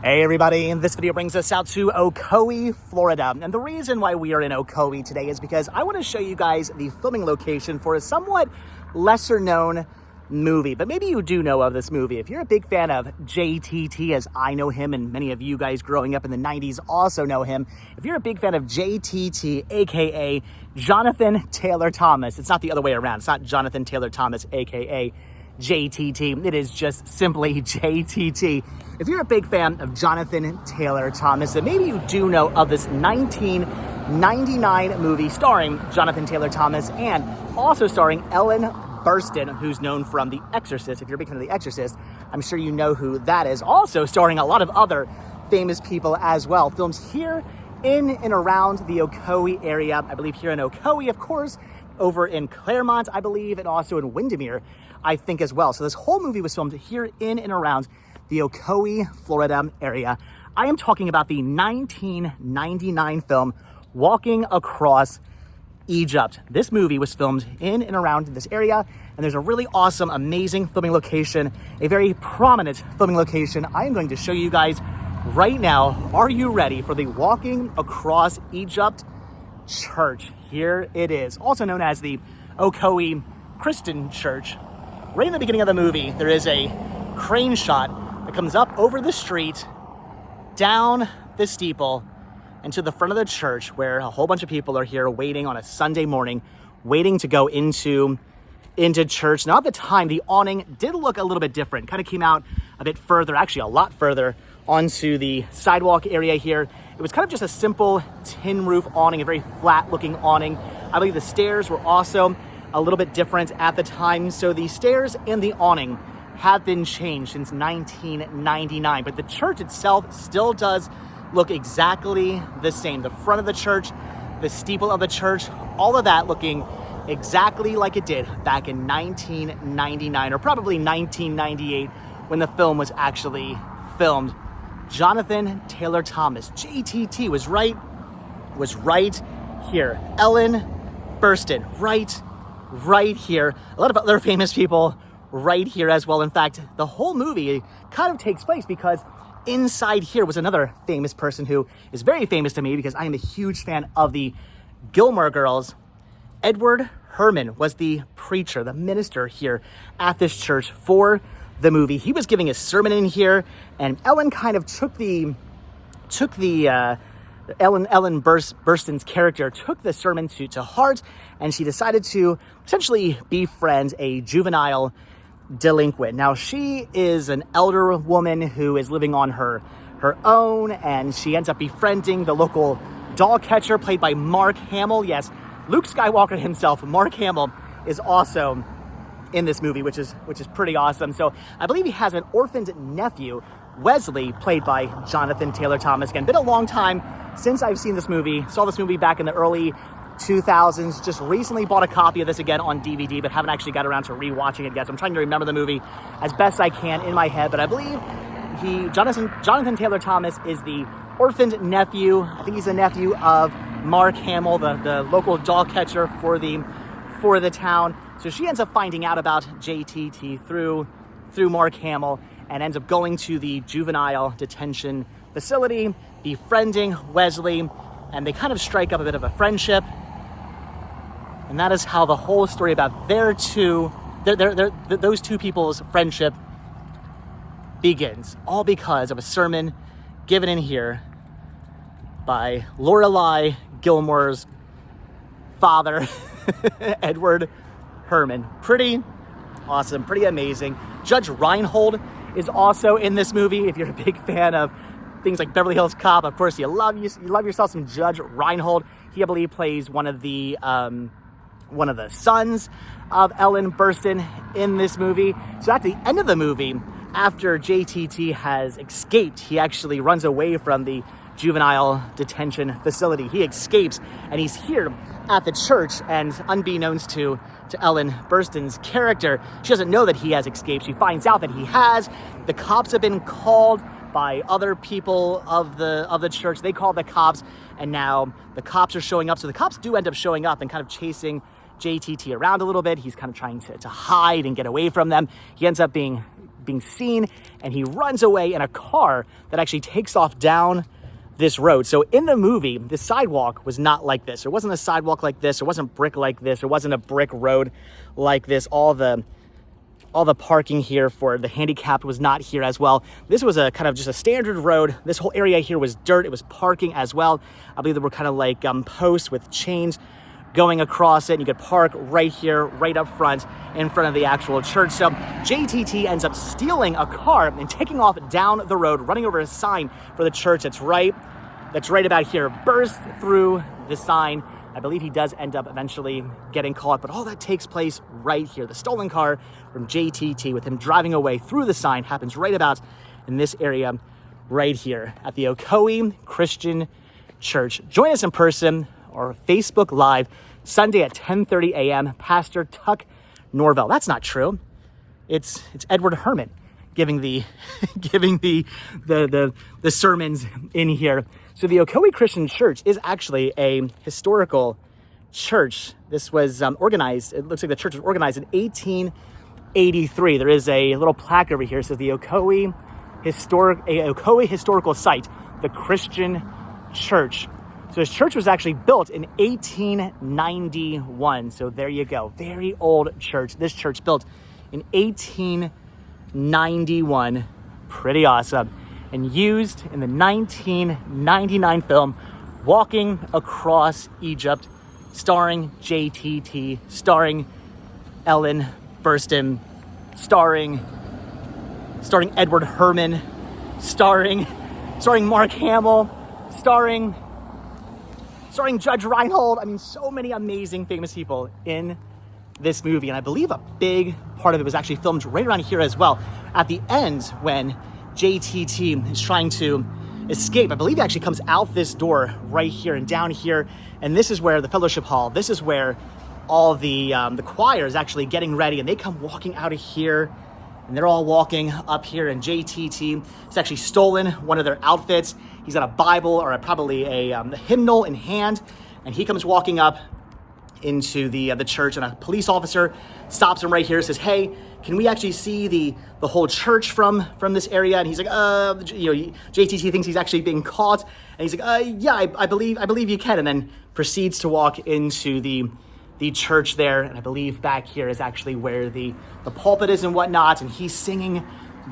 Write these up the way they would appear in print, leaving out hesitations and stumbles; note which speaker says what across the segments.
Speaker 1: Hey everybody, this video brings us out to Ocoee, Florida. And the reason why we are in Ocoee today is because I want to show you guys the filming location for a somewhat lesser known movie. But maybe you do know of this movie. If you're a big fan of JTT, as I know him, and many of you guys growing up in the 90s also know him. If you're a big fan of JTT, aka Jonathan Taylor Thomas, it's not the other way around. It's not Jonathan Taylor Thomas, aka JTT. It is just simply JTT. If you're a big fan of Jonathan Taylor Thomas, then maybe you do know of this 1999 movie starring Jonathan Taylor Thomas and also starring Ellen Burstyn, who's known from The Exorcist. If you're a big fan of The Exorcist, I'm sure you know who that is. Also starring a lot of other famous people as well. Films here in and around the Ocoee area. I believe here in Ocoee, of course, over in Claremont, I believe, and also in Windermere, I think as well. So this whole movie was filmed here in and around the Ocoee, Florida area. I am talking about the 1999 film, Walking Across Egypt. This movie was filmed in and around this area, and there's a really awesome, amazing filming location, a very prominent filming location I am going to show you guys right now. Are you ready for the Walking Across Egypt Church? Here it is, also known as the Ocoee Christian Church. Right in the beginning of the movie, there is a crane shot that comes up over the street, down the steeple, and to the front of the church, where a whole bunch of people are here waiting on a Sunday morning, waiting to go into church. Now at the time, the awning did look a little bit different, kind of came out a bit further, actually a lot further, onto the sidewalk area here. It was kind of just a simple tin roof awning, a very flat looking awning. I believe the stairs were also a little bit different at the time. So the stairs and the awning have been changed since 1999, but the church itself still does look exactly the same. The front of the church, the steeple of the church, all of that looking exactly like it did back in 1999, or probably 1998 when the film was actually filmed. Jonathan Taylor Thomas, JTT, was right here. Ellen Burstyn, right here. A lot of other famous people right here as well. In fact, the whole movie kind of takes place because inside here was another famous person who is very famous to me because I am a huge fan of the Gilmore Girls. Edward Herman was the preacher, the minister here at this church for the movie. He was giving a sermon in here, and Ellen kind of took the Ellen Burstyn's character took the sermon to heart, and she decided to essentially befriend a juvenile delinquent. Now, she is an elder woman who is living on her own, and she ends up befriending the local doll catcher played by Mark Hamill. Yes, Luke Skywalker himself, Mark Hamill, is also in this movie, which is pretty awesome. So I believe he has an orphaned nephew, Wesley, played by Jonathan Taylor Thomas. Again, been a long time since I've seen this movie. Saw this movie back in the early 2000s. Just recently bought a copy of this again on DVD, but haven't actually got around to rewatching it yet. So I'm trying to remember the movie as best I can in my head. But I believe Jonathan Taylor Thomas is the orphaned nephew. I think he's the nephew of Mark Hamill, the local doll catcher for the town. So she ends up finding out about JTT through Mark Hamill and ends up going to the juvenile detention facility, befriending Wesley, and they kind of strike up a bit of a friendship. And that is how the whole story about those two people's friendship begins, all because of a sermon given in here by Lorelai Gilmore's father, Edward Herman. Pretty awesome, pretty amazing. Judge Reinhold is also in this movie. If you're a big fan of things like Beverly Hills Cop, of course, you love yourself some Judge Reinhold. He, I believe, plays one of the sons of Ellen Burstyn in this movie. So at the end of the movie, after JTT has escaped, he actually runs away from the juvenile detention facility. He escapes, and he's here at the church, and unbeknownst to Ellen Burstyn's character, she doesn't know that he has escaped. She finds out that he has. The cops have been called by other people of the church. They call the cops, and now the cops are showing up. So the cops do end up showing up and kind of chasing JTT around a little bit. He's kind of trying to hide and get away from them. He ends up being being seen, and he runs away in a car that actually takes off down this road. So in the movie, the sidewalk was not like this. There wasn't a sidewalk like this. There wasn't brick like this. There wasn't a brick road like this. All the parking here for the handicapped was not here as well. This was a kind of just a standard road. This whole area here was dirt. It was parking as well. I believe there were kind of like posts with chains going across it. And you could park right here, right up front, in front of the actual church. So JTT ends up stealing a car and taking off down the road, running over a sign for the church that's right about here, bursts through the sign. I believe he does end up eventually getting caught, but all that takes place right here. The stolen car from JTT with him driving away through the sign happens right about in this area right here at the Ocoee Christian Church. Join us in person or Facebook Live Sunday at 10:30 a.m. Pastor Tuck Norvell. That's not true. It's Edward Herman giving the the sermons in here. So the Ocoee Christian Church is actually a historical church. This was organized. It looks like the church was organized in 1883. There is a little plaque over here. It says the Ocoee Historical Site, the Christian Church. So this church was actually built in 1891. So there you go. Very old church. This church built in 1891. Pretty awesome. And used in the 1999 film Walking Across Egypt, starring JTT, starring Ellen Burstyn, starring Edward Herman, starring Mark Hamill, starring Judge Reinhold. I mean, so many amazing famous people in this movie. And I believe a big part of it was actually filmed right around here as well. At the end, when JTT is trying to escape, I believe he actually comes out this door right here and down here. And this is where the fellowship hall, this is where all the choir is actually getting ready, and they come walking out of here, and they're all walking up here, and JTT has actually stolen one of their outfits. He's got a Bible or probably a hymnal in hand, and he comes walking up into the church, and a police officer stops him right here, says, "Hey, can we actually see the whole church from this area?" And he's like, JTT thinks he's actually being caught, and he's like, "Yeah, I believe you can," and then proceeds to walk into the church there. And I believe back here is actually where the pulpit is and whatnot, and he's singing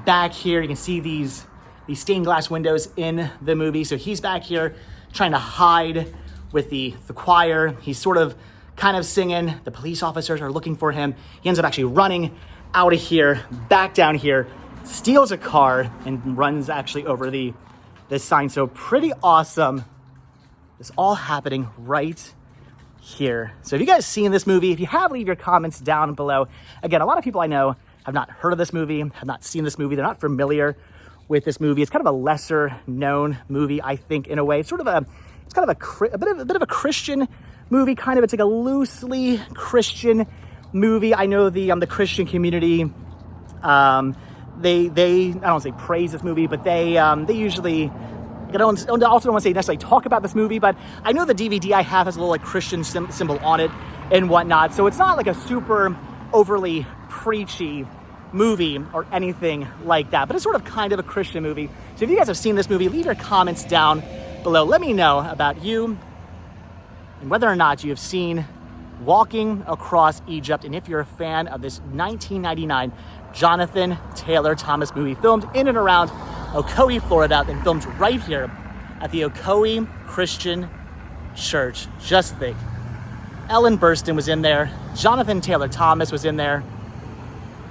Speaker 1: back here. You can see these stained glass windows in the movie. So he's back here trying to hide with the choir. He's sort of kind of singing. The police officers are looking for him. He ends up actually running out of here, back down here, steals a car, and runs actually over this sign. So pretty awesome. This all happening right here. So have you guys seen this movie? If you have, leave your comments down below. Again, a lot of people I know have not heard of this movie, have not seen this movie. They're not familiar with this movie. It's kind of a lesser known movie, I think, in a way. It's kind of a bit of a Christian movie, kind of. It's like a loosely Christian movie. I know the Christian community, they I don't want to say praise this movie, but they usually, I also don't want to say necessarily talk about this movie, but I know the DVD I have has a little like Christian symbol on it and whatnot. So it's not like a super overly preachy movie or anything like that, but it's sort of kind of a Christian movie. So if you guys have seen this movie, leave your comments down below. Let me know about you and whether or not you have seen Walking Across Egypt, and if you're a fan of this 1999 Jonathan Taylor Thomas movie, filmed in and around Ocoee, Florida, and filmed right here at the Ocoee Christian Church. Just think, Ellen Burstyn was in there, Jonathan Taylor Thomas was in there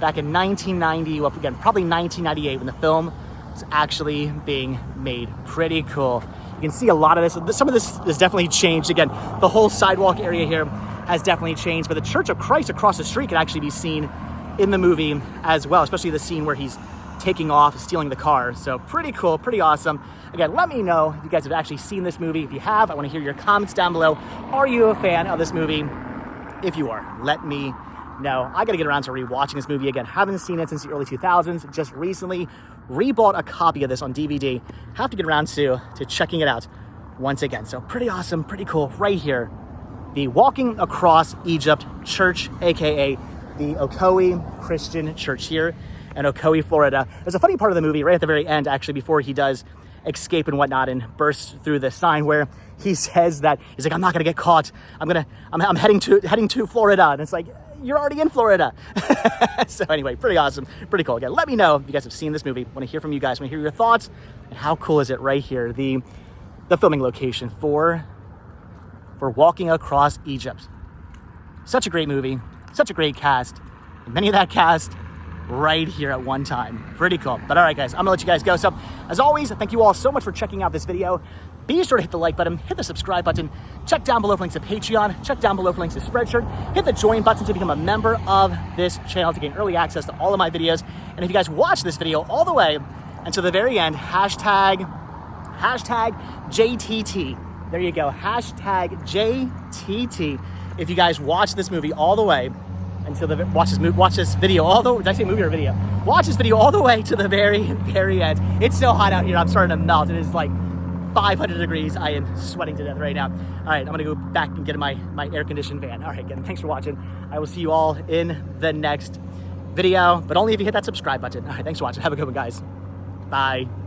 Speaker 1: back in 1990, well, again, probably 1998 when the film was actually being made. Pretty cool. You can see a lot of this. Some of this has definitely changed. Again, the whole sidewalk area here has definitely changed, but the Church of Christ across the street can actually be seen in the movie as well, especially the scene where he's taking off, stealing the car. So pretty cool, pretty awesome. Again, let me know if you guys have actually seen this movie. If you have, I want to hear your comments down below. Are you a fan of this movie? If you are, let me know. I got to get around to rewatching this movie again. Haven't seen it since the early 2000s. Just recently rebought a copy of this on DVD. Have to get around to checking it out once again. So pretty awesome, pretty cool. Right here, the Walking Across Egypt Church, aka the Ocoee Christian Church here in Ocoee, Florida. There's a funny part of the movie right at the very end, actually, before he does escape and whatnot and bursts through the sign, where he says that he's like, I'm not gonna get caught. I'm heading to Florida. And it's like, you're already in Florida. So anyway, pretty awesome, pretty cool. Again, let me know if you guys have seen this movie. Want to hear from you guys, want to hear your thoughts, and how cool is it right here, the filming location for Walking Across Egypt. Such a great movie, such a great cast, and many of that cast right here at one time. Pretty cool. But all right, guys, I'm gonna let you guys go. So as always, thank you all so much for checking out this video. Be sure to hit the like button, hit the subscribe button, check down below for links to Patreon, check down below for links to Spreadshirt, hit the join button to become a member of this channel to gain early access to all of my videos. And if you guys watch this video all the way until the very end, hashtag JTT. There you go, hashtag JTT. If you guys watch this movie all the way until watch this video all the way, did I say movie or video? Watch this video all the way to the very, very end. It's so hot out here, I'm starting to melt. It is like 500 degrees. I am sweating to death right now. All right, I'm gonna go back and get in my air-conditioned van. All right, again, thanks for watching. I will see you all in the next video, but only if you hit that subscribe button. All right, thanks for watching. Have a good one, guys. Bye.